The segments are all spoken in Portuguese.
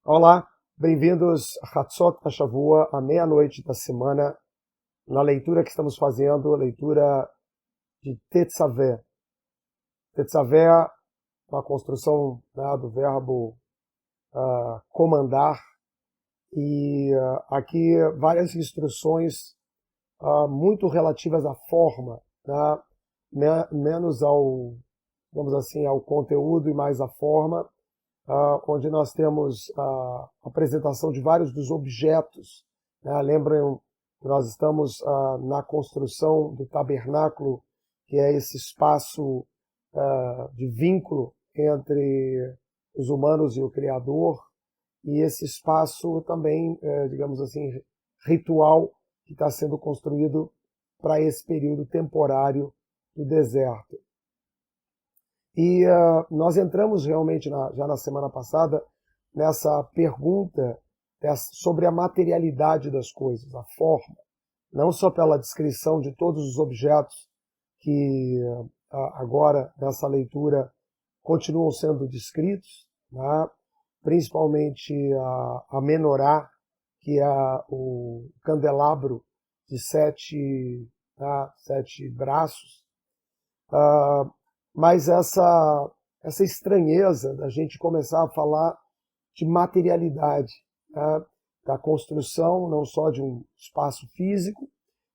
Olá, bem-vindos a Hatzot HaShavua, à meia-noite da semana, na leitura que estamos fazendo, a leitura de Tetzaveh. Tetzaveh, uma construção, né, do verbo comandar, e aqui várias instruções muito relativas à forma, né, menos ao, vamos assim, ao conteúdo e mais à forma, onde nós temos a apresentação de vários dos objetos, né? Lembrem que nós estamos na construção do tabernáculo, que é esse espaço de vínculo entre os humanos e o Criador, e esse espaço também, digamos assim, ritual, que está sendo construído para esse período temporário do deserto. E nós entramos realmente, já na semana passada, nessa pergunta sobre a materialidade das coisas, a forma, não só pela descrição de todos os objetos que agora, nessa leitura, continuam sendo descritos, né? Principalmente a menorá, que é o candelabro de sete braços, mas essa estranheza da gente começar a falar de materialidade, né? Da construção não só de um espaço físico,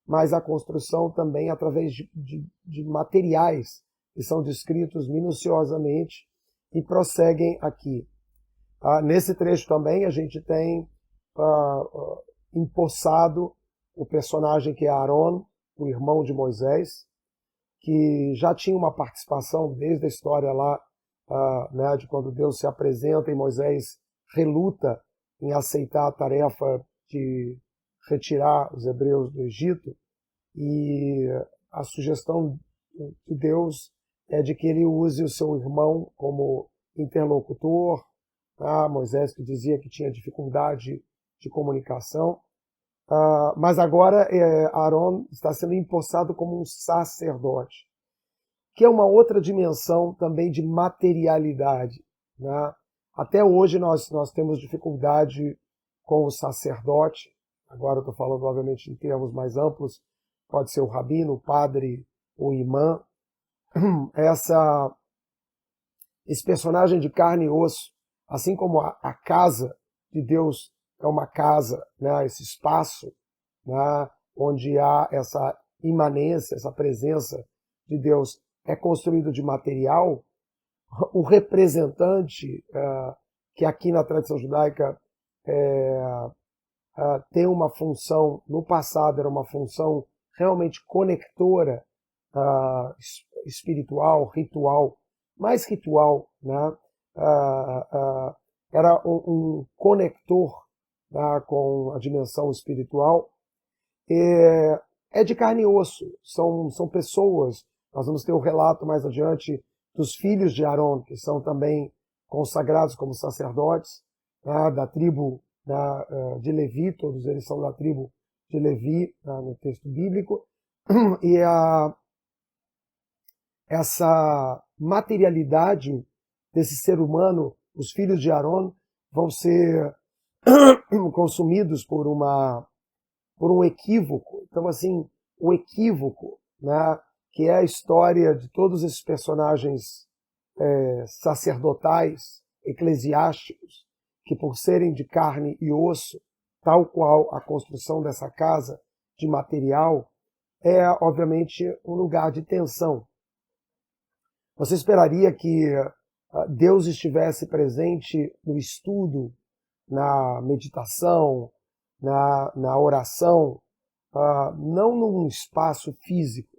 mas a construção também através de materiais que são descritos minuciosamente e prosseguem aqui. Nesse trecho também a gente tem empossado o personagem que é Aaron, o irmão de Moisés, que já tinha uma participação desde a história lá, né, de quando Deus se apresenta e Moisés reluta em aceitar a tarefa de retirar os hebreus do Egito, e a sugestão de Deus é de que ele use o seu irmão como interlocutor, Moisés que dizia que tinha dificuldade de comunicação, mas agora Aaron está sendo empossado como um sacerdote. que é uma outra dimensão também de materialidade, né? Até hoje nós temos dificuldade com o sacerdote, agora eu estou falando obviamente em termos mais amplos, pode ser o rabino, o padre, o imã, esse personagem de carne e osso, assim como a casa de Deus é uma casa, né, esse espaço, né, onde há essa imanência, essa presença de Deus, é construído de material, o representante, que aqui na tradição judaica tem uma função, no passado era uma função realmente conectora, espiritual, ritual, mais ritual, né? Era um conector, né, com a dimensão espiritual. É de carne e osso, são pessoas. Nós vamos ter o relato mais adiante dos filhos de Arão, que são também consagrados como sacerdotes, né, da tribo, né, de Levi, todos eles são da tribo de Levi, né, no texto bíblico, e essa materialidade desse ser humano, os filhos de Arão, vão ser consumidos por um equívoco. Então, assim, o equívoco, né, que é a história de todos esses personagens sacerdotais, eclesiásticos, que por serem de carne e osso, tal qual a construção dessa casa de material, é obviamente um lugar de tensão. Você esperaria que Deus estivesse presente no estudo, na meditação, na oração, não num espaço físico.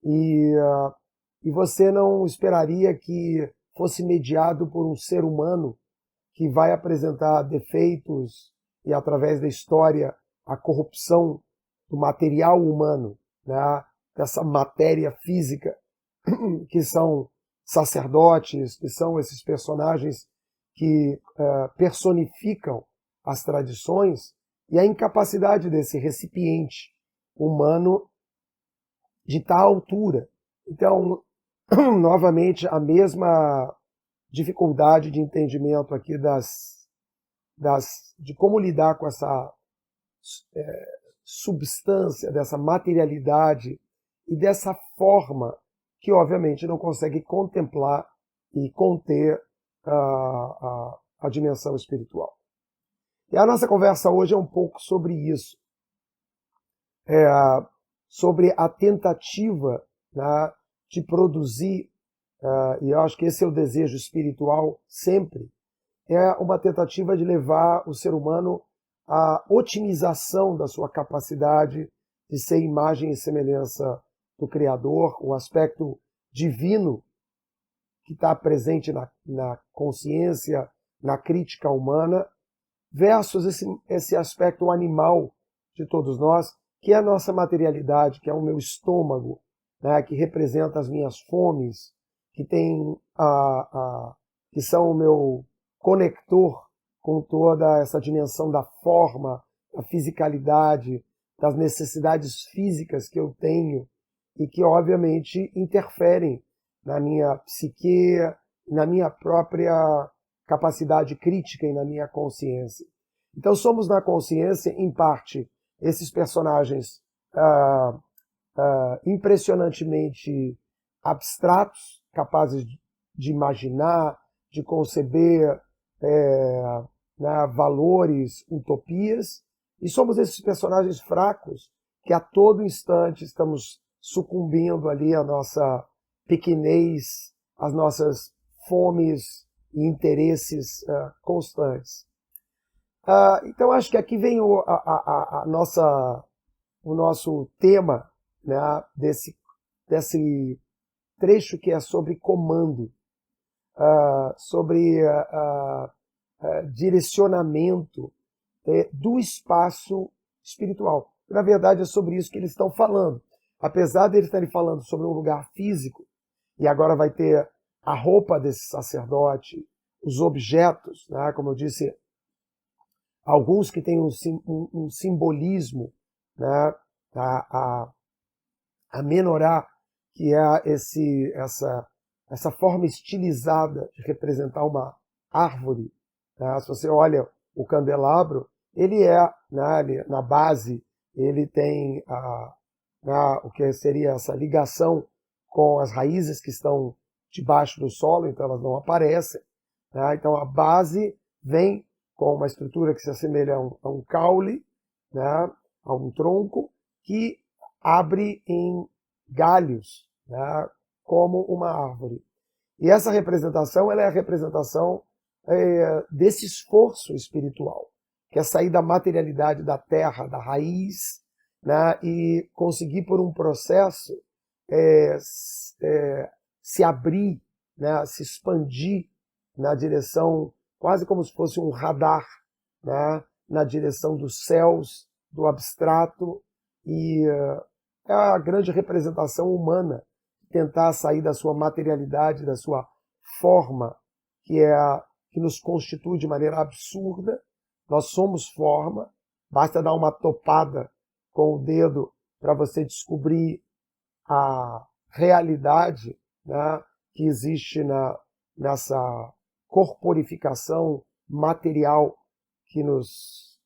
E você não esperaria que fosse mediado por um ser humano que vai apresentar defeitos e, através da história, a corrupção do material humano, né? Dessa matéria física, que são sacerdotes, que são esses personagens que personificam as tradições, e a incapacidade desse recipiente humano de tal altura. Então, novamente, a mesma dificuldade de entendimento aqui de como lidar com essa substância, dessa materialidade e dessa forma que, obviamente, não consegue contemplar e conter a dimensão espiritual. E a nossa conversa hoje é um pouco sobre isso, sobre a tentativa, né, de produzir, e eu acho que esse é o desejo espiritual sempre, é uma tentativa de levar o ser humano à otimização da sua capacidade de ser imagem e semelhança do Criador, o aspecto divino que está presente na consciência, na crítica humana, versus esse aspecto animal de todos nós, que é a nossa materialidade, que é o meu estômago, né, que representa as minhas fomes, que tem que são o meu conector com toda essa dimensão da forma, da fisicalidade, das necessidades físicas que eu tenho e que, obviamente, interferem na minha psique, na minha própria capacidade crítica e na minha consciência. Então somos na consciência, em parte, esses personagens impressionantemente abstratos, capazes de imaginar, de conceber né, valores, utopias, e somos esses personagens fracos que a todo instante estamos sucumbindo ali à nossa pequenez, às nossas fomes e interesses constantes. Então acho que aqui vem o nosso tema, né, desse trecho que é sobre comando, sobre direcionamento do espaço espiritual. Na verdade é sobre isso que eles estão falando. Apesar de eles estarem falando sobre um lugar físico, e agora vai ter a roupa desse sacerdote, os objetos, né, como eu disse, alguns que têm um simbolismo, né, a menorá que é essa forma estilizada de representar uma árvore. Né? Se você olha o candelabro, ele né, na base, ele tem o que seria essa ligação com as raízes que estão debaixo do solo, então elas não aparecem. Né? Então a base vem com uma estrutura que se assemelha a um caule, né, a um tronco, que abre em galhos, né, como uma árvore. E essa representação, ela é a representação desse esforço espiritual, que é sair da materialidade da terra, da raiz, né, e conseguir por um processo se abrir, né, se expandir na direção, quase como se fosse um radar, né, na direção dos céus, do abstrato, e é a grande representação humana, tentar sair da sua materialidade, da sua forma, que é que nos constitui de maneira absurda. Nós somos forma, basta dar uma topada com o dedo para você descobrir a realidade, né, que existe nessa corporificação material que nos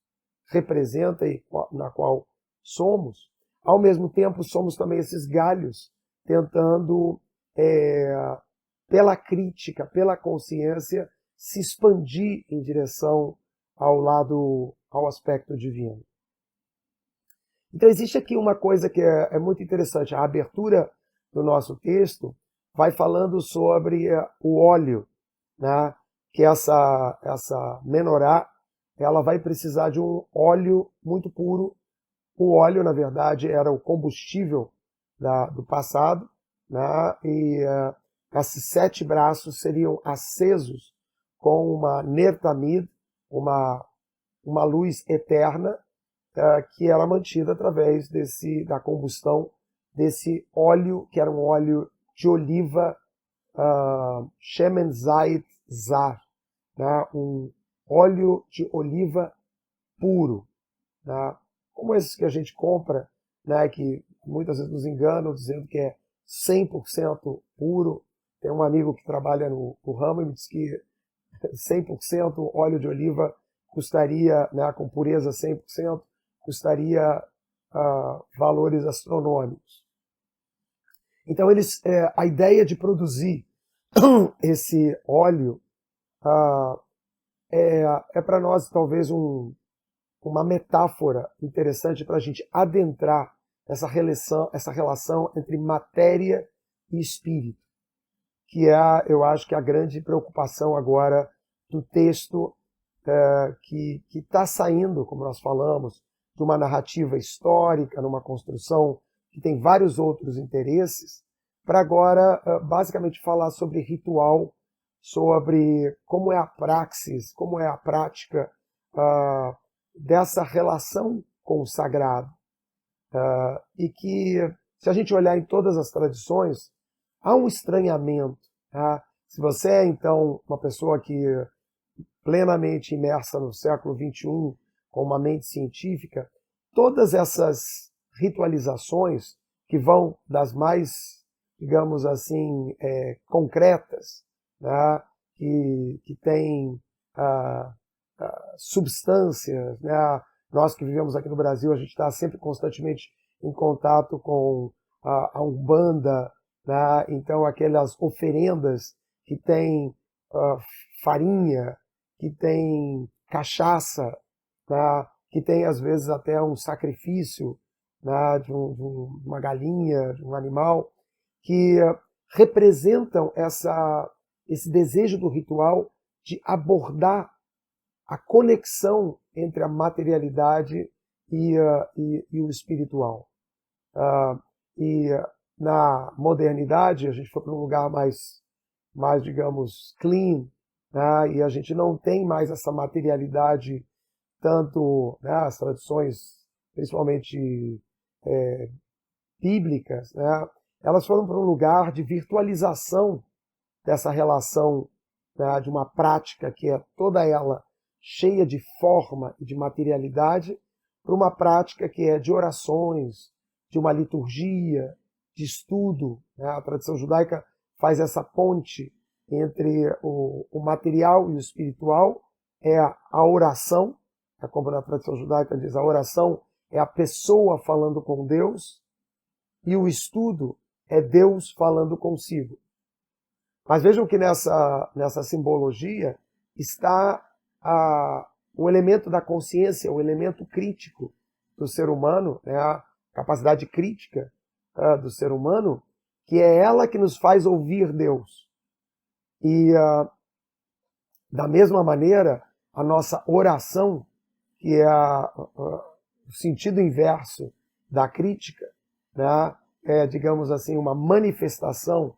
representa e na qual somos. Ao mesmo tempo, somos também esses galhos tentando, pela crítica, pela consciência, se expandir em direção ao aspecto divino. Então existe aqui uma coisa que é muito interessante. A abertura do nosso texto vai falando sobre o óleo, né? Que essa menorá, ela vai precisar de um óleo muito puro. O óleo, na verdade, era o combustível do passado, né? E esses 7 braços seriam acesos com uma nertamid, uma luz eterna, que era mantida através da combustão desse óleo, que era um óleo de oliva, Shemen Zait Zar, né? Um óleo de oliva puro, né? Como esses que a gente compra, né? Que muitas vezes nos enganam dizendo que é 100% puro. Tem um amigo que trabalha no ramo e me diz que 100% óleo de oliva custaria, né, com pureza 100%, custaria valores astronômicos. Então a ideia de produzir esse óleo é para nós talvez uma metáfora interessante para a gente adentrar essa relação entre matéria e espírito, que eu acho que é a grande preocupação agora do texto que está saindo, como nós falamos, de uma narrativa histórica, numa construção que tem vários outros interesses, para agora basicamente falar sobre ritual, sobre como é a praxis, como é a prática dessa relação com o sagrado. E que, se a gente olhar em todas as tradições, há um estranhamento. Tá? Se você é, então, uma pessoa que plenamente imersa no século XXI, com uma mente científica, todas essas ritualizações que vão das mais, digamos assim, concretas, né, que têm substâncias, né? Nós que vivemos aqui no Brasil, a gente está sempre constantemente em contato com a Umbanda, né? Então aquelas oferendas que têm farinha, que tem cachaça, né? Que tem às vezes até um sacrifício, né? de uma galinha, de um animal, que representam esse desejo do ritual de abordar a conexão entre a materialidade e o espiritual. E na modernidade, a gente foi para um lugar mais digamos, clean, né? E a gente não tem mais essa materialidade, tanto, né, as tradições, principalmente bíblicas, né? Elas foram para um lugar de virtualização dessa relação, né, de uma prática que é toda ela cheia de forma e de materialidade, para uma prática que é de orações, de uma liturgia, de estudo, né? A tradição judaica faz essa ponte entre o material e o espiritual, é a oração, como na tradição judaica diz, a oração é a pessoa falando com Deus, e o estudo é Deus falando consigo. Mas vejam que nessa simbologia está o elemento da consciência, o elemento crítico do ser humano, né, a capacidade crítica do ser humano, que é ela que nos faz ouvir Deus. E da mesma maneira, a nossa oração, que é o sentido inverso da crítica, né, é, digamos assim, uma manifestação.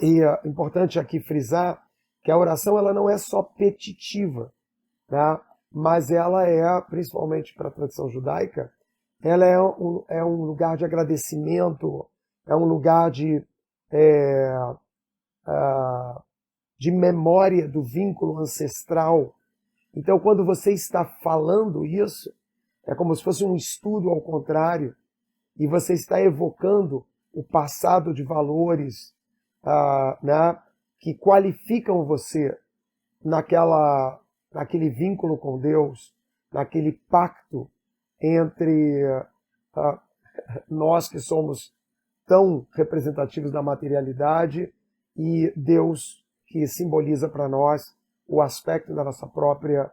E é importante aqui frisar que a oração ela não é só petitiva, né? Mas ela é, principalmente para a tradição judaica, ela é um lugar de agradecimento, é um lugar de memória do vínculo ancestral. Então, quando você está falando isso, é como se fosse um estudo ao contrário, e você está evocando o passado de valores, né, que qualificam você naquele vínculo com Deus, naquele pacto entre nós que somos tão representativos da materialidade e Deus que simboliza para nós o aspecto da nossa própria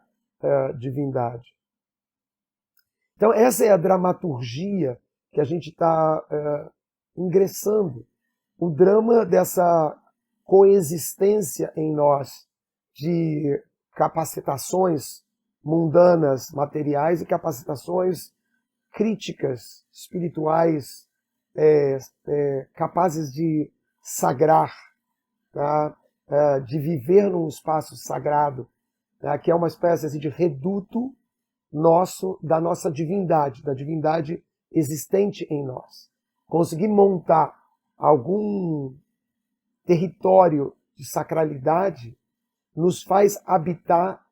divindade. Então essa é a dramaturgia que a gente está ingressando. O drama dessa coexistência em nós de capacitações mundanas, materiais e capacitações críticas, espirituais, capazes de sagrar, tá? De viver num espaço sagrado, tá? Que é uma espécie assim, de reduto da nossa divindade, da divindade existente em nós. Conseguir montar algum território de sacralidade nos faz habitar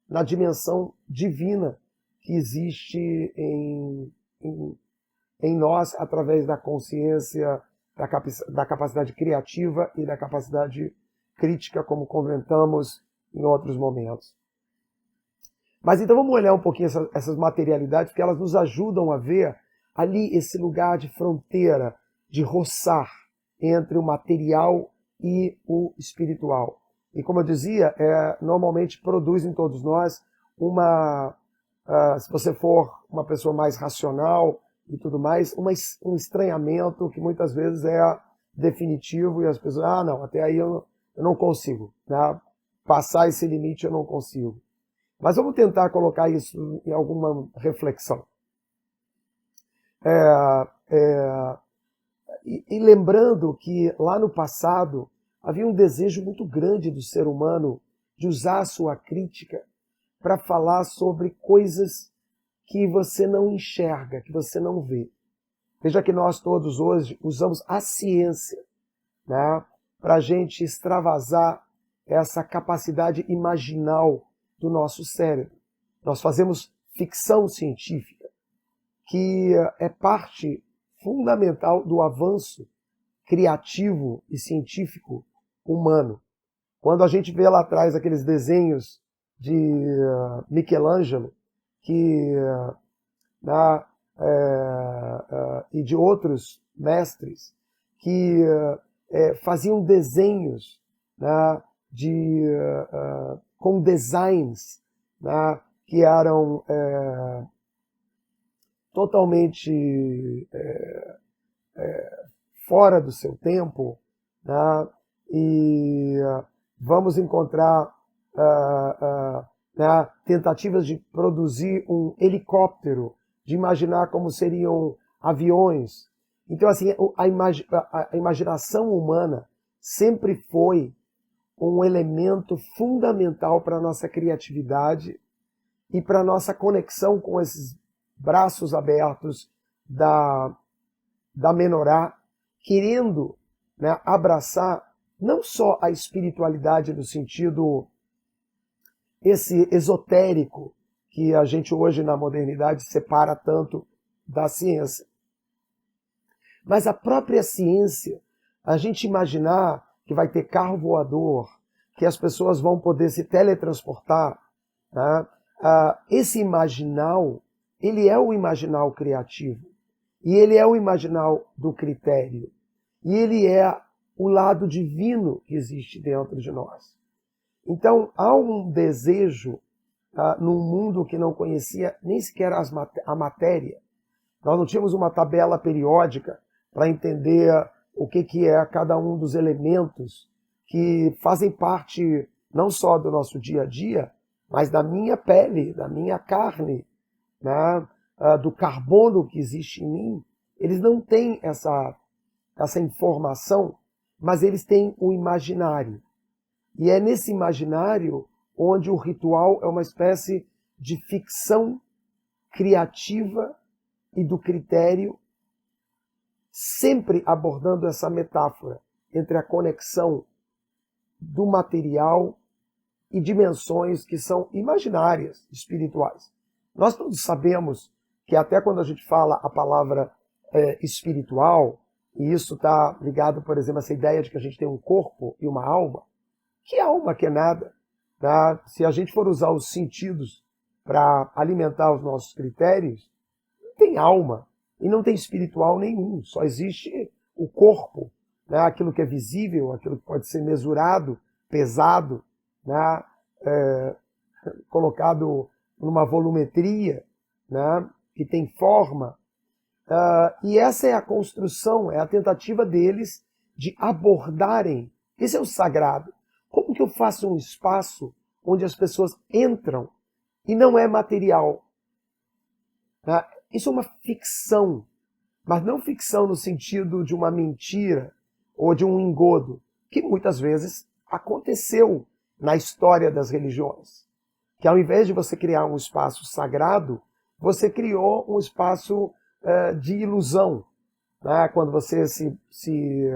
na dimensão divina que existe em nós através da consciência, da capacidade criativa e da capacidade crítica, como comentamos em outros momentos. Mas então vamos olhar um pouquinho essas materialidades, porque elas nos ajudam a ver ali esse lugar de fronteira, de roçar entre o material e o espiritual. E como eu dizia, normalmente produz em todos nós se você for uma pessoa mais racional e tudo mais, um estranhamento que muitas vezes é definitivo e as pessoas, não, até aí eu não consigo, né? Passar esse limite eu não consigo. Mas vamos tentar colocar isso em alguma reflexão. E lembrando que lá no passado havia um desejo muito grande do ser humano de usar a sua crítica para falar sobre coisas que você não enxerga, que você não vê. Veja que nós todos hoje usamos a ciência, né, para a gente extravasar essa capacidade imaginal do nosso cérebro. Nós fazemos ficção científica, que é parte fundamental do avanço criativo e científico humano. Quando a gente vê lá atrás aqueles desenhos de Michelangelo e de outros mestres que faziam desenhos, né, com designs, né, que eram totalmente fora do seu tempo, né, e vamos encontrar né, tentativas de produzir um helicóptero, de imaginar como seriam aviões. Então, assim, a imaginação humana sempre foi um elemento fundamental para a nossa criatividade e para a nossa conexão com esses braços abertos da Menorá, querendo, né, abraçar não só a espiritualidade no sentido esse esotérico que a gente hoje na modernidade separa tanto da ciência, Mas a própria ciência, a gente imaginar que vai ter carro voador, que as pessoas vão poder se teletransportar, né? Esse imaginal, ele é o imaginal criativo. E ele é o imaginal do critério. E ele é o lado divino que existe dentro de nós. Então, há um desejo num mundo que não conhecia nem sequer a matéria. Nós não tínhamos uma tabela periódica para entender o que é cada um dos elementos que fazem parte não só do nosso dia a dia, mas da minha pele, da minha carne, né? Do carbono que existe em mim. Eles não têm essa informação, mas eles têm o imaginário. E é nesse imaginário onde o ritual é uma espécie de ficção criativa e do critério, sempre abordando essa metáfora entre a conexão do material e dimensões que são imaginárias, espirituais. Nós todos sabemos que até quando a gente fala a palavra espiritual, e isso está ligado, por exemplo, a essa ideia de que a gente tem um corpo e uma alma, que alma que é nada? Tá? Se a gente for usar os sentidos para alimentar os nossos critérios, não tem alma e não tem espiritual nenhum, só existe o corpo, né? Aquilo que é visível, aquilo que pode ser mesurado, pesado, né? Colocado numa volumetria, né? Que tem forma. E essa é a construção, é a tentativa deles de abordarem. Esse é o sagrado. Como que eu faço um espaço onde as pessoas entram e não é material? Né? Isso é uma ficção, mas não ficção no sentido de uma mentira ou de um engodo, que muitas vezes aconteceu na história das religiões. Que ao invés de você criar um espaço sagrado, você criou um espaço de ilusão. Né? Quando você se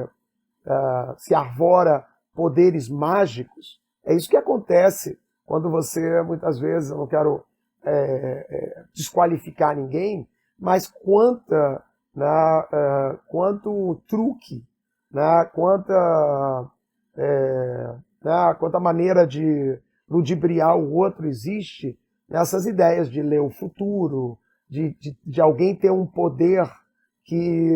arvora poderes mágicos, é isso que acontece quando você, muitas vezes, eu não quero desqualificar ninguém, mas quanto truque, né? Quanta maneira de ludibriar o outro existe nessas ideias de ler o futuro, de alguém ter um poder que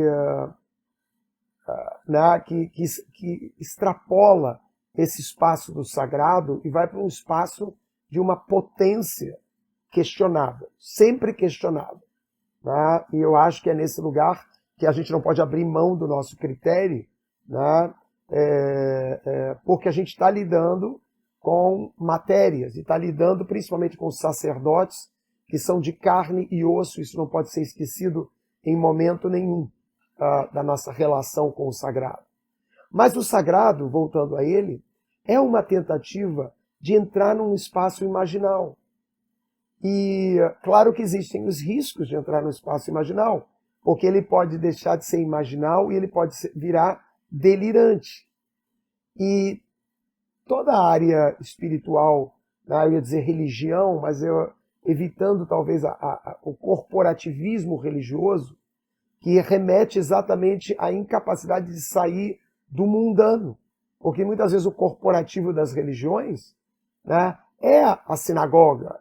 extrapola esse espaço do sagrado e vai para um espaço de uma potência questionável, sempre questionável. Né? E eu acho que é nesse lugar que a gente não pode abrir mão do nosso critério, né? Porque a gente está lidando com matérias, e está lidando principalmente com os sacerdotes, que são de carne e osso. Isso não pode ser esquecido em momento nenhum da nossa relação com o sagrado. Mas o sagrado, voltando a ele, é uma tentativa de entrar num espaço imaginal. E claro que existem os riscos de entrar no espaço imaginal, porque ele pode deixar de ser imaginal e ele pode virar delirante. E toda a área espiritual, né, eu ia dizer religião, mas evitando talvez o corporativismo religioso, que remete exatamente à incapacidade de sair do mundano. Porque muitas vezes o corporativo das religiões, né, é a sinagoga.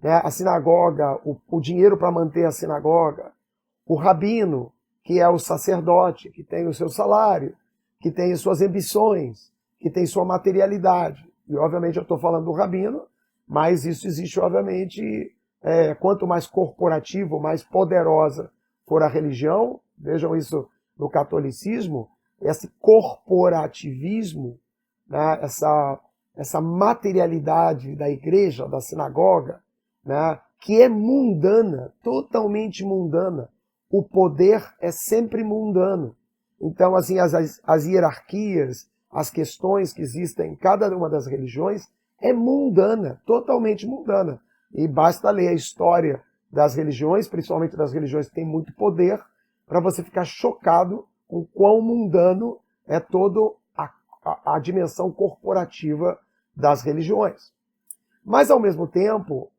Né, a sinagoga, o dinheiro para manter a sinagoga, o rabino, que é o sacerdote, que tem o seu salário, que tem suas ambições, que tem sua materialidade. E obviamente eu estou falando do rabino, mas isso existe obviamente, quanto mais corporativo, mais poderosa for a religião, vejam isso no catolicismo, esse corporativismo, né, essa materialidade da igreja, da sinagoga, né, que é mundana, totalmente mundana. O poder é sempre mundano. Então, assim, as hierarquias, as questões que existem em cada uma das religiões é mundana, totalmente mundana. E basta ler a história das religiões, principalmente das religiões que têm muito poder, para você ficar chocado com quão mundano é toda a dimensão corporativa das religiões. Mas, ao mesmo tempo,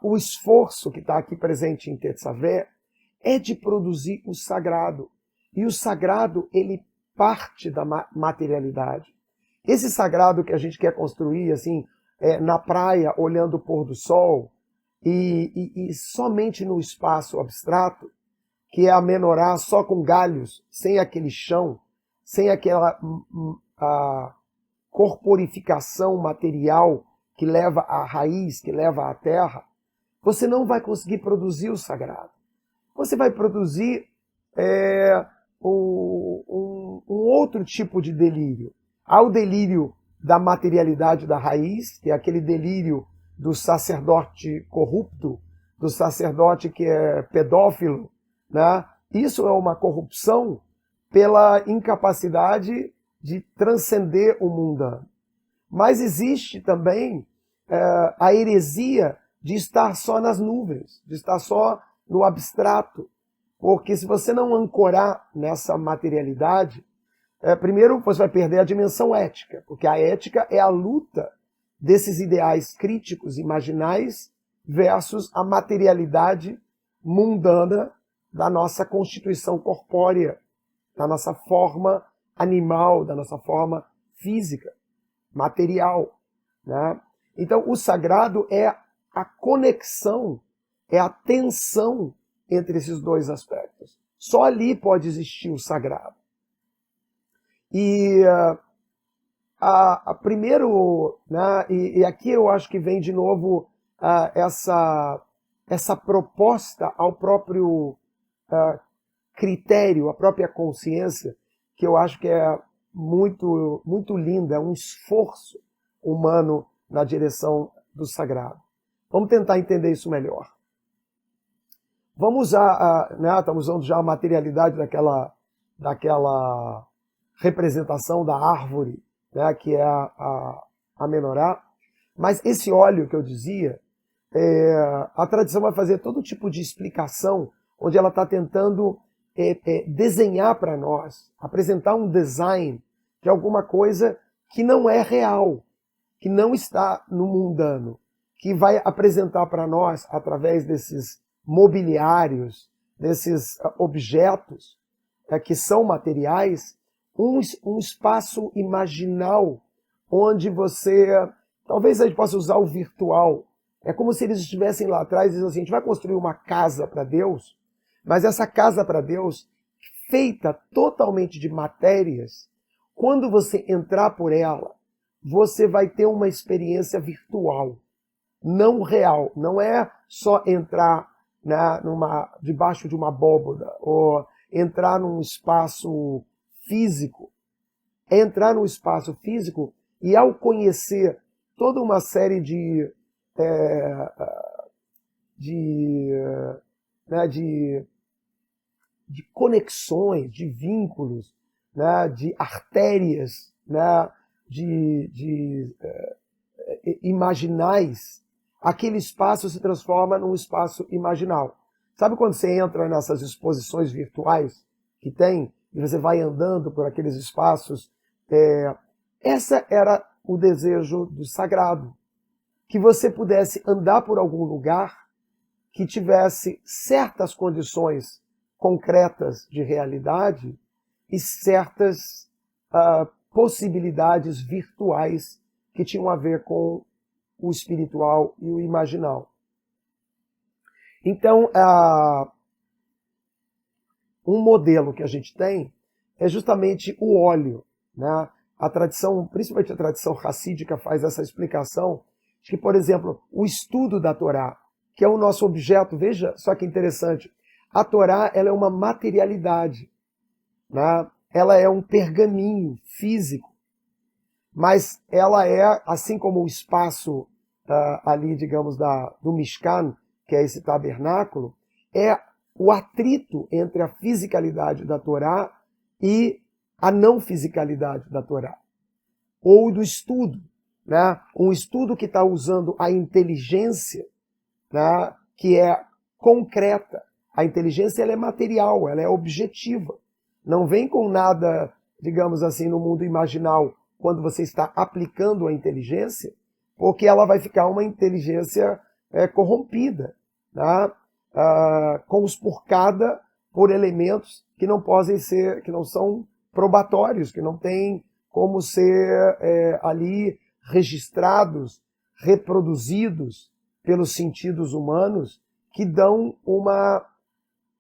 o esforço que está aqui presente em Tetzavé é de produzir o sagrado. E o sagrado, ele parte da materialidade. Esse sagrado que a gente quer construir, assim, na praia, olhando o pôr do sol, e somente no espaço abstrato, que é a menorá só com galhos, sem aquele chão, sem aquela a corporificação material que leva à raiz, que leva à terra, você não vai conseguir produzir o sagrado. Você vai produzir um outro tipo de delírio. Há o delírio da materialidade da raiz, que é aquele delírio do sacerdote corrupto, do sacerdote que é pedófilo, né? Isso é uma corrupção pela incapacidade de transcender o mundano. Mas existe também a heresia de estar só nas nuvens, de estar só no abstrato. Porque se você não ancorar nessa materialidade, primeiro você vai perder a dimensão ética, porque a ética é a luta desses ideais críticos, imaginais, versus a materialidade mundana da nossa constituição corpórea, da nossa forma animal, da nossa forma física, material, né? Então, o sagrado é a conexão, é a tensão entre esses dois aspectos. Só ali pode existir o sagrado. E primeiro, né, e aqui eu acho que vem de novo essa proposta ao próprio critério, a própria consciência, que eu acho que é muito, muito linda, é um esforço humano na direção do sagrado. Vamos tentar entender isso melhor. Vamos usar, né, estamos usando já a materialidade daquela representação da árvore, né, que é a menorá. Mas esse óleo que eu dizia, a tradição vai fazer todo tipo de explicação, onde ela está tentando desenhar para nós, apresentar um design de alguma coisa que não é real, que não está no mundano, que vai apresentar para nós, através desses mobiliários, desses objetos que são materiais, um espaço imaginal onde você, talvez a gente possa usar o virtual, é como se eles estivessem lá atrás e dizendo assim, a gente vai construir uma casa para Deus, mas essa casa para Deus, feita totalmente de matérias, quando você entrar por ela, você vai ter uma experiência virtual, não real. Não é só entrar debaixo de uma abóboda ou entrar num espaço físico. É entrar num espaço físico e, ao conhecer toda uma série de conexões, de vínculos, né, de artérias, né, imaginais, aquele espaço se transforma num espaço imaginal. Sabe quando você entra nessas exposições virtuais que tem, e você vai andando por aqueles espaços? Essa era o desejo do sagrado, que você pudesse andar por algum lugar que tivesse certas condições concretas de realidade e certas possibilidades virtuais que tinham a ver com o espiritual e o imaginal. Então, um modelo que a gente tem é justamente o óleo, né? A tradição, principalmente a tradição hassídica, faz essa explicação de que, por exemplo, o estudo da Torá, que é o nosso objeto, veja só que interessante, a Torá, ela é uma materialidade, né? Ela é um pergaminho físico, mas ela é, assim como o espaço ali, digamos, do Mishkan, que é esse tabernáculo, é o atrito entre a fisicalidade da Torá e a não fisicalidade da Torá, ou do estudo, né? Um estudo que está usando a inteligência, né, que é concreta. A inteligência, ela é material, ela é objetiva. Não vem com nada, digamos assim, no mundo imaginal, quando você está aplicando a inteligência, porque ela vai ficar uma inteligência corrompida, né? Conspurcada por elementos que não podem ser, que não são probatórios, que não têm como ser ali registrados, reproduzidos pelos sentidos humanos, que dão uma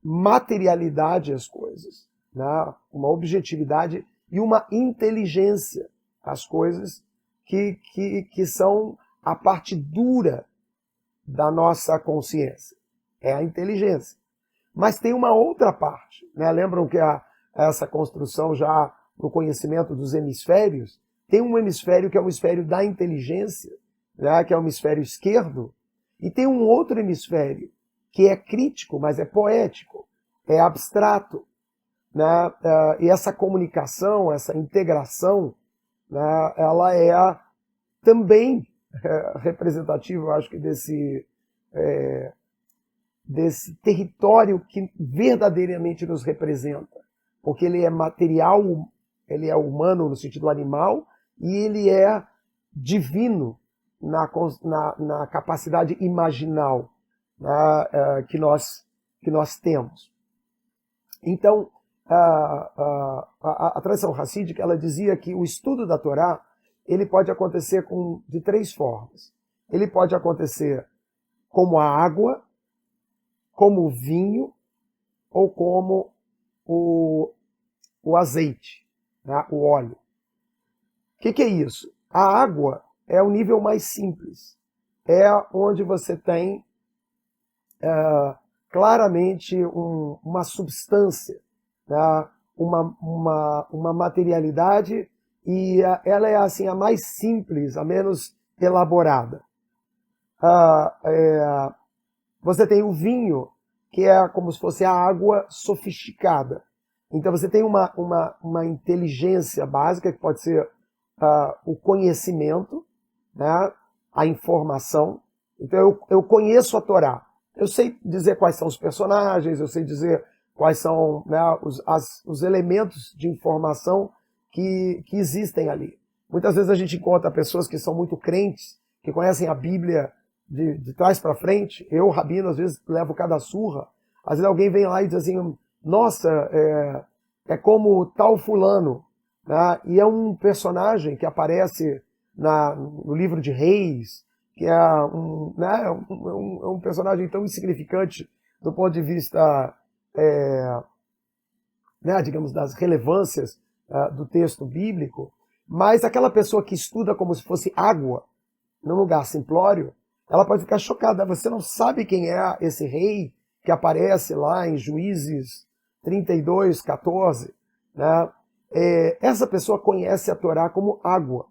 materialidade às coisas, né? Uma objetividade e uma inteligência às coisas que são a parte dura da nossa consciência. É a inteligência. Mas tem uma outra parte, né? Lembram que essa construção já no conhecimento dos hemisférios, tem um hemisfério que é o hemisfério da inteligência, né? Que é o hemisfério esquerdo, e tem um outro hemisfério que é crítico, mas é poético, é abstrato, né? E essa comunicação, essa integração, né? Ela é também representativa, eu acho que desse território que verdadeiramente nos representa, porque ele é material, ele é humano no sentido animal, e ele é divino na capacidade imaginal, né, que nós temos. Então, a tradição racídica, ela dizia que o estudo da Torá ele pode acontecer de três formas. Ele pode acontecer como a água, como o vinho ou como o azeite, né, o óleo. O que é isso? A água é o nível mais simples. É onde você tem claramente uma substância, né, uma materialidade, e ela é assim a mais simples, a menos elaborada. Você tem o vinho, que é como se fosse a água sofisticada. Então você tem uma inteligência básica, que pode ser o conhecimento, né, a informação. Então eu conheço a Torá. Eu sei dizer quais são os personagens, eu sei dizer quais são, né, os elementos de informação que existem ali. Muitas vezes a gente encontra pessoas que são muito crentes, que conhecem a Bíblia de trás para frente. Eu, rabino, às vezes levo cada surra. Às vezes alguém vem lá e diz assim, nossa, é como tal fulano, né? E é um personagem que aparece no livro de Reis, que é um personagem tão insignificante do ponto de vista, né, digamos, das relevâncias do texto bíblico, mas aquela pessoa que estuda como se fosse água, num lugar simplório, ela pode ficar chocada. Você não sabe quem é esse rei que aparece lá em Juízes 32, 14. Né? Essa pessoa conhece a Torá como água,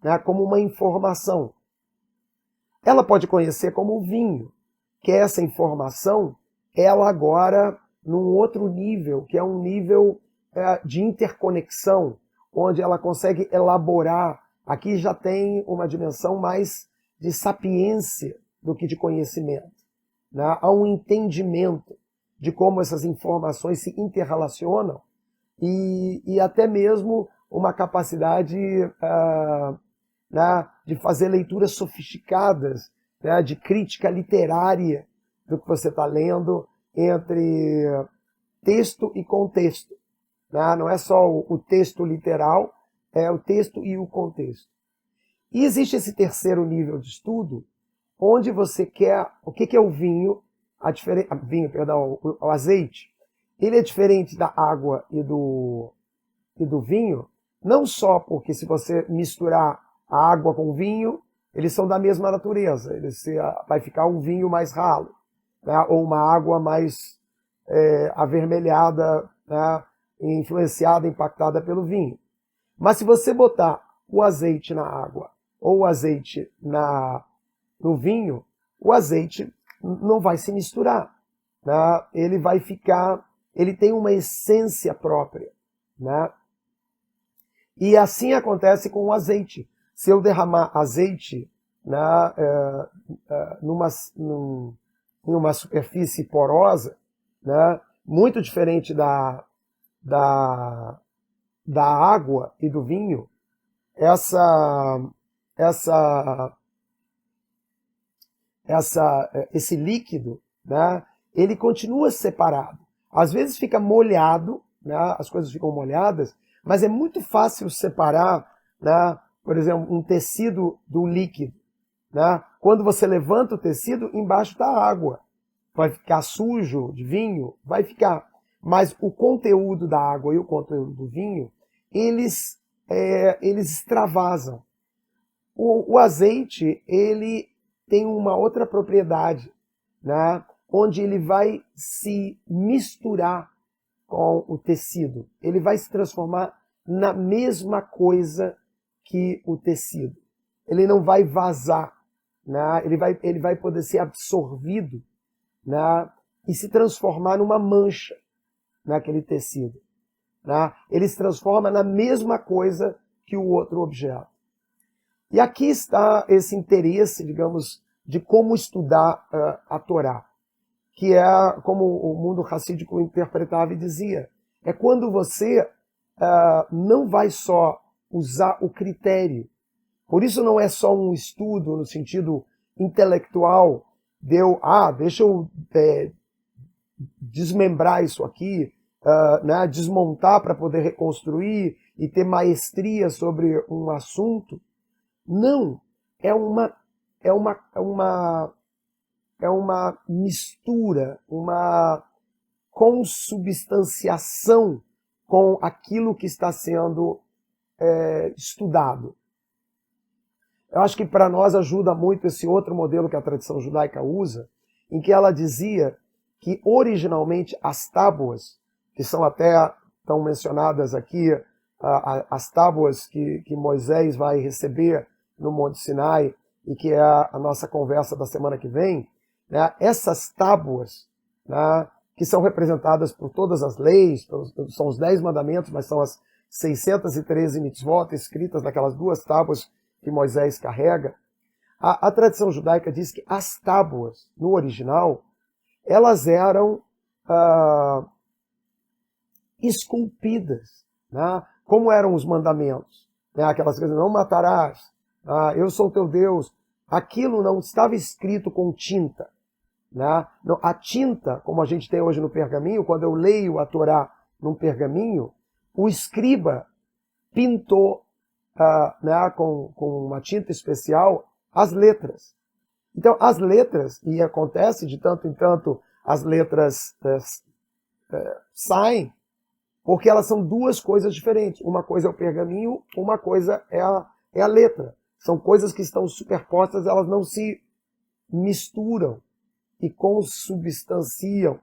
né? Como uma informação. Ela pode conhecer como o vinho, que é essa informação, ela agora num outro nível, que é um nível de interconexão, onde ela consegue elaborar. Aqui já tem uma dimensão mais de sapiência do que de conhecimento. Né? Há um entendimento de como essas informações se interrelacionam e até mesmo uma capacidade né, de fazer leituras sofisticadas, né, de crítica literária do que você está lendo entre texto e contexto. Né? Não é só o texto literal, é o texto e o contexto. E existe esse terceiro nível de estudo, onde você quer... O que é o vinho? O azeite. Ele é diferente da água e do vinho, não só porque se você misturar a água com o vinho, eles são da mesma natureza. Vai ficar um vinho mais ralo, né? Ou uma água mais avermelhada, né? Influenciada, impactada pelo vinho. Mas se você botar o azeite na água ou o azeite no vinho, o azeite não vai se misturar. Né? Ele tem uma essência própria. Né? E assim acontece com o azeite. Se eu derramar azeite, né, numa superfície porosa, né, muito diferente da água e do vinho, esse líquido, né, ele continua separado. Às vezes fica molhado, né? As coisas ficam molhadas, mas é muito fácil separar, né? Por exemplo, um tecido do líquido. Né? Quando você levanta o tecido, embaixo está água. Vai ficar sujo de vinho? Vai ficar. Mas o conteúdo da água e o conteúdo do vinho, eles extravasam. O azeite, ele tem uma outra propriedade, né? Onde ele vai se misturar com o tecido. Ele vai se transformar na mesma coisa que o tecido. Ele não vai vazar, né? Ele vai poder ser absorvido, né? E se transformar numa mancha naquele tecido. Né? Ele se transforma na mesma coisa que o outro objeto. E aqui está esse interesse, digamos, de como estudar a Torá, que é como o mundo racídico interpretava e dizia, é quando você não vai só usar o critério. Por isso não é só um estudo no sentido intelectual, deixa eu desmembrar isso aqui, né, desmontar para poder reconstruir e ter maestria sobre um assunto. Não, é uma mistura, uma consubstanciação com aquilo que está sendo estudado. Eu acho que para nós ajuda muito esse outro modelo que a tradição judaica usa, em que ela dizia que originalmente as tábuas, que são até tão mencionadas aqui, as tábuas que Moisés vai receber no Monte Sinai, e que é a nossa conversa da semana que vem, né, essas tábuas, né, que são representadas por todas as leis, são os 10 mandamentos, mas são as 613 mitzvot escritas naquelas duas tábuas que Moisés carrega, a tradição judaica diz que as tábuas, no original, elas eram esculpidas, né? Como eram os mandamentos, né? Aquelas coisas, não matarás, eu sou teu Deus. Aquilo não estava escrito com tinta. Né? A tinta, como a gente tem hoje no pergaminho, quando eu leio a Torá num pergaminho, o escriba pintou né, com uma tinta especial as letras. Então, as letras, e acontece de tanto em tanto, as letras saem, porque elas são duas coisas diferentes. Uma coisa é o pergaminho, uma coisa é a letra. São coisas que estão superpostas, elas não se misturam e consubstanciam.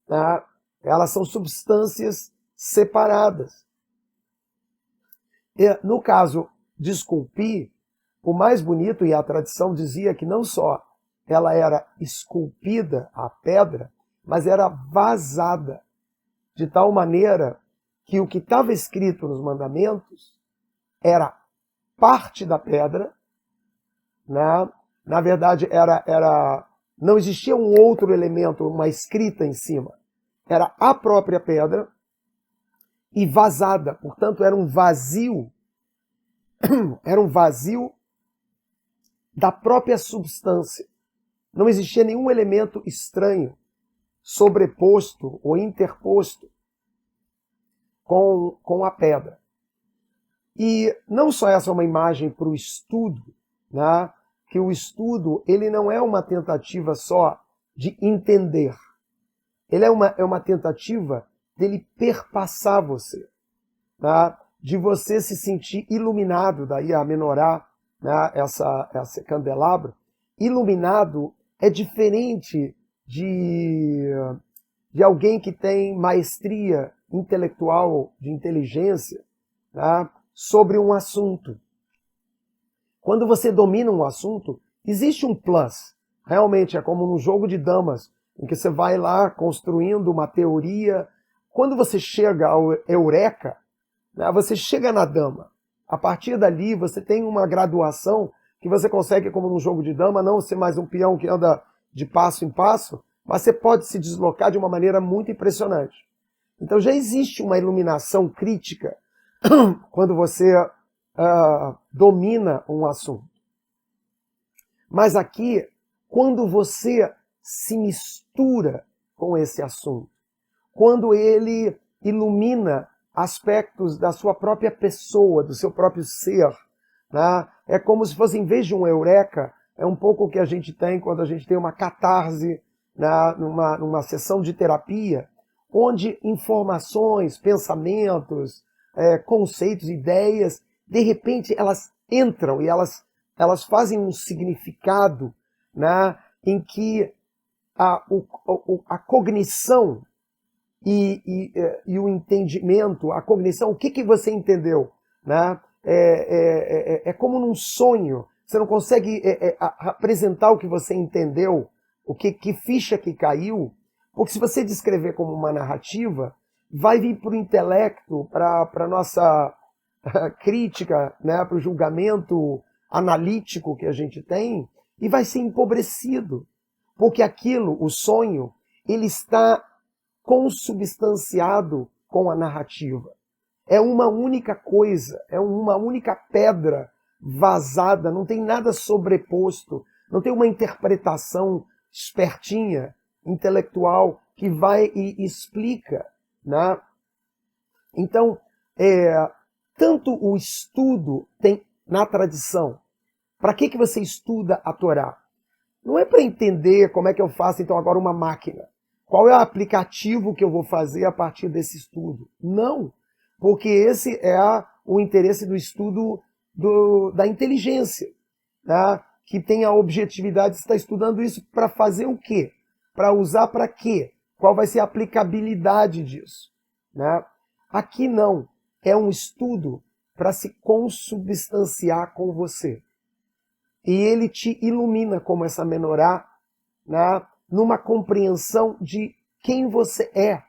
Né? Elas são substâncias separadas. E, no caso de esculpir, o mais bonito, e a tradição dizia que não só ela era esculpida, a pedra, mas era vazada, de tal maneira que o que estava escrito nos mandamentos era parte da pedra, né? Na verdade, não existia um outro elemento, uma escrita em cima. Era a própria pedra e vazada. Portanto, era um vazio da própria substância. Não existia nenhum elemento estranho, sobreposto ou interposto com a pedra. E não só essa é uma imagem para o estudo, né? Que o estudo ele não é uma tentativa só de entender. Ele é uma tentativa dele perpassar você, né? De você se sentir iluminado, daí a menorá, né? essa candelabro. Iluminado é diferente de alguém que tem maestria intelectual, de inteligência, né? Sobre um assunto. Quando você domina um assunto, existe um plus. Realmente é como num jogo de damas, em que você vai lá construindo uma teoria. Quando você chega ao eureka, né, você chega na dama. A partir dali você tem uma graduação que você consegue, como num jogo de dama, não ser mais um peão que anda de passo em passo, mas você pode se deslocar de uma maneira muito impressionante. Então já existe uma iluminação crítica quando você domina um assunto. Mas aqui, quando você se mistura com esse assunto, quando ele ilumina aspectos da sua própria pessoa, do seu próprio ser, né? É como se fosse, em vez de um eureka, é um pouco o que a gente tem quando a gente tem uma catarse, né, numa sessão de terapia, onde informações, pensamentos, conceitos, ideias, de repente elas entram e elas fazem um significado, né, em que a cognição e o entendimento, a cognição, o que você entendeu, né? É como num sonho, você não consegue apresentar o que você entendeu, que ficha que caiu, porque se você descrever como uma narrativa, vai vir para o intelecto, para a nossa crítica, né, para o julgamento analítico que a gente tem, e vai ser empobrecido, porque aquilo, o sonho, ele está consubstanciado com a narrativa. É uma única coisa, é uma única pedra vazada, não tem nada sobreposto, não tem uma interpretação espertinha, intelectual, que vai e explica, né? Então, tanto o estudo tem na tradição. Para que você estuda a Torá? Não é para entender como é que eu faço então agora uma máquina. Qual é o aplicativo que eu vou fazer a partir desse estudo? Não, porque esse é o interesse do estudo da inteligência, né? Que tem a objetividade de estar estudando isso para fazer o quê? Para usar para quê? Qual vai ser a aplicabilidade disso, né? Aqui não, é um estudo para se consubstanciar com você. E ele te ilumina como essa menorá, né, numa compreensão de quem você é.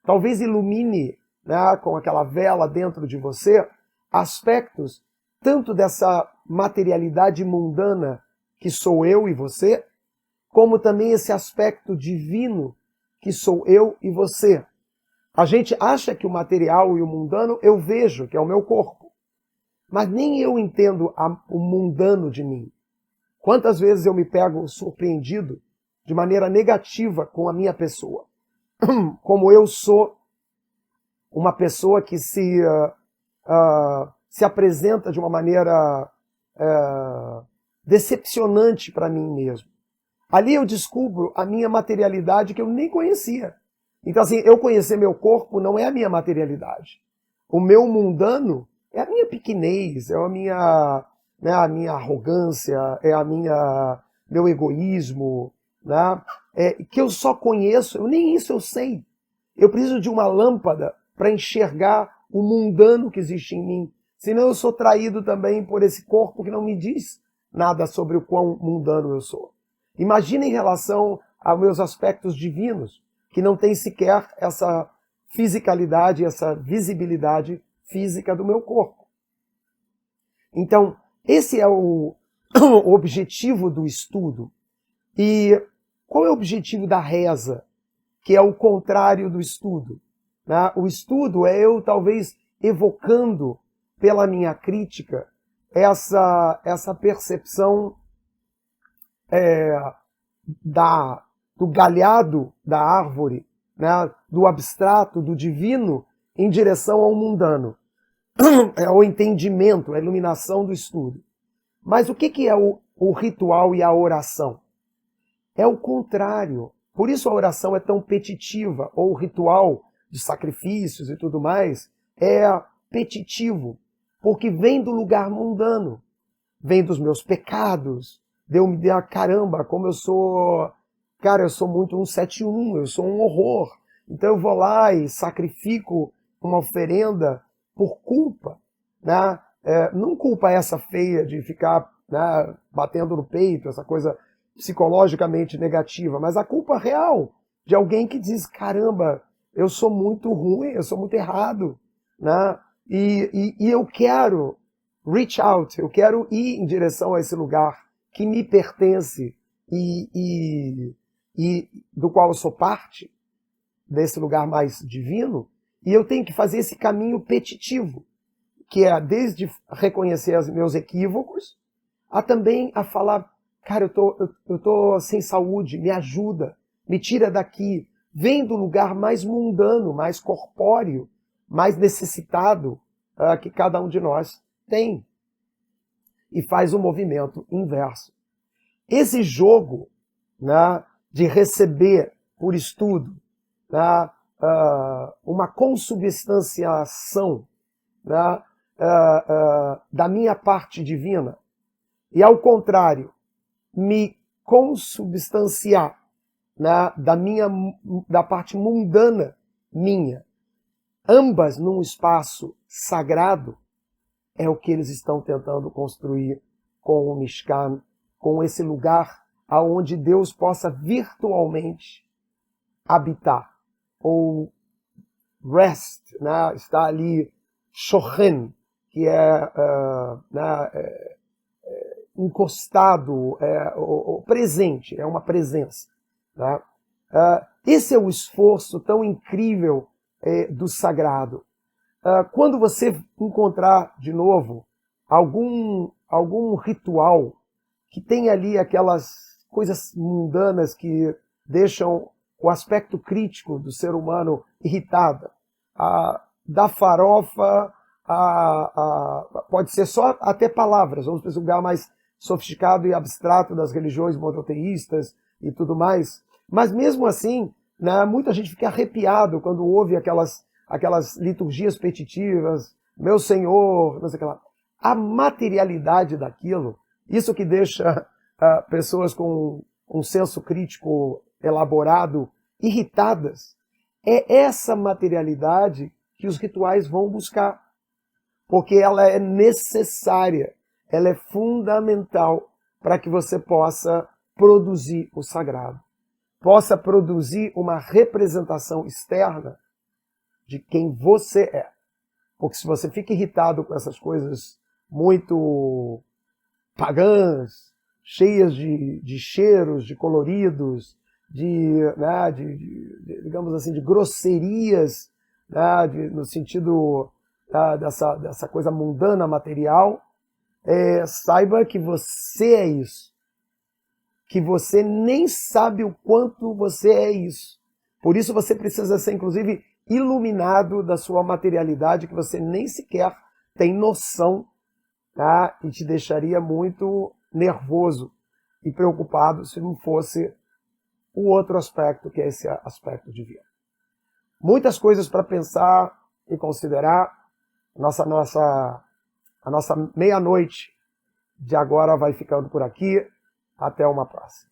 Talvez ilumine, né, com aquela vela dentro de você, aspectos tanto dessa materialidade mundana que sou eu e você, como também esse aspecto divino que sou eu e você. A gente acha que o material e o mundano eu vejo, que é o meu corpo. Mas nem eu entendo o mundano de mim. Quantas vezes eu me pego surpreendido de maneira negativa com a minha pessoa. Como eu sou uma pessoa que se apresenta de uma maneira decepcionante para mim mesmo. Ali eu descubro a minha materialidade que eu nem conhecia. Então, assim, eu conhecer meu corpo não é a minha materialidade. O meu mundano é a minha pequenez, é a minha arrogância, é meu egoísmo, né? Que eu só conheço, nem isso eu sei. Eu preciso de uma lâmpada para enxergar o mundano que existe em mim. Senão eu sou traído também por esse corpo que não me diz nada sobre o quão mundano eu sou. Imagina em relação aos meus aspectos divinos, que não tem sequer essa fisicalidade, essa visibilidade física do meu corpo. Então, esse é o objetivo do estudo. E qual é o objetivo da reza, que é o contrário do estudo? Né? O estudo é eu, talvez, evocando pela minha crítica essa percepção do galhado da árvore, né? Do abstrato, do divino, em direção ao mundano. É o entendimento, a iluminação do estudo. Mas o que é o ritual e a oração? É o contrário. Por isso a oração é tão petitiva, ou o ritual de sacrifícios e tudo mais é petitivo, porque vem do lugar mundano, vem dos meus pecados, caramba, como eu sou, cara, eu sou muito 171, eu sou um horror. Então eu vou lá e sacrifico uma oferenda por culpa, né? Não culpa essa feia de ficar, né, batendo no peito, essa coisa psicologicamente negativa, mas a culpa real de alguém que diz, caramba, eu sou muito ruim, eu sou muito errado, né? E eu quero reach out, eu quero ir em direção a esse lugar que me pertence e do qual eu sou parte, desse lugar mais divino, e eu tenho que fazer esse caminho petitivo, que é desde reconhecer os meus equívocos, a também a falar, cara, eu tô sem saúde, me ajuda, me tira daqui, vem do lugar mais mundano, mais corpóreo, mais necessitado que cada um de nós tem. E faz um movimento inverso. Esse jogo, né, de receber por estudo, né, uma consubstanciação, né, da minha parte divina, e ao contrário, me consubstanciar, né, da parte mundana minha, ambas num espaço sagrado, é o que eles estão tentando construir com o Mishkan, com esse lugar aonde Deus possa virtualmente habitar, ou rest, né, está ali shochen, que é encostado, presente, é uma presença. Né? Esse é o esforço tão incrível do sagrado. Quando você encontrar de novo algum ritual que tem ali aquelas coisas mundanas que deixam o aspecto crítico do ser humano irritado, da farofa, pode ser só até palavras, vamos para esse lugar mais sofisticado e abstrato das religiões monoteístas e tudo mais, mas mesmo assim, né, muita gente fica arrepiado quando ouve aquelas liturgias petitivas, meu Senhor, não sei o que lá. A materialidade daquilo, isso que deixa pessoas com um senso crítico elaborado irritadas, é essa materialidade que os rituais vão buscar, porque ela é necessária, ela é fundamental para que você possa produzir o sagrado, possa produzir uma representação externa de quem você é. Porque se você fica irritado com essas coisas muito pagãs, cheias de cheiros, de coloridos, digamos assim, de grosserias, né, no sentido dessa coisa mundana, material, saiba que você é isso. Que você nem sabe o quanto você é isso. Por isso você precisa ser, inclusive, iluminado da sua materialidade, que você nem sequer tem noção, tá? E te deixaria muito nervoso e preocupado se não fosse o outro aspecto, que é esse aspecto divino. Muitas coisas para pensar e considerar. A nossa meia-noite de agora vai ficando por aqui. Até uma próxima.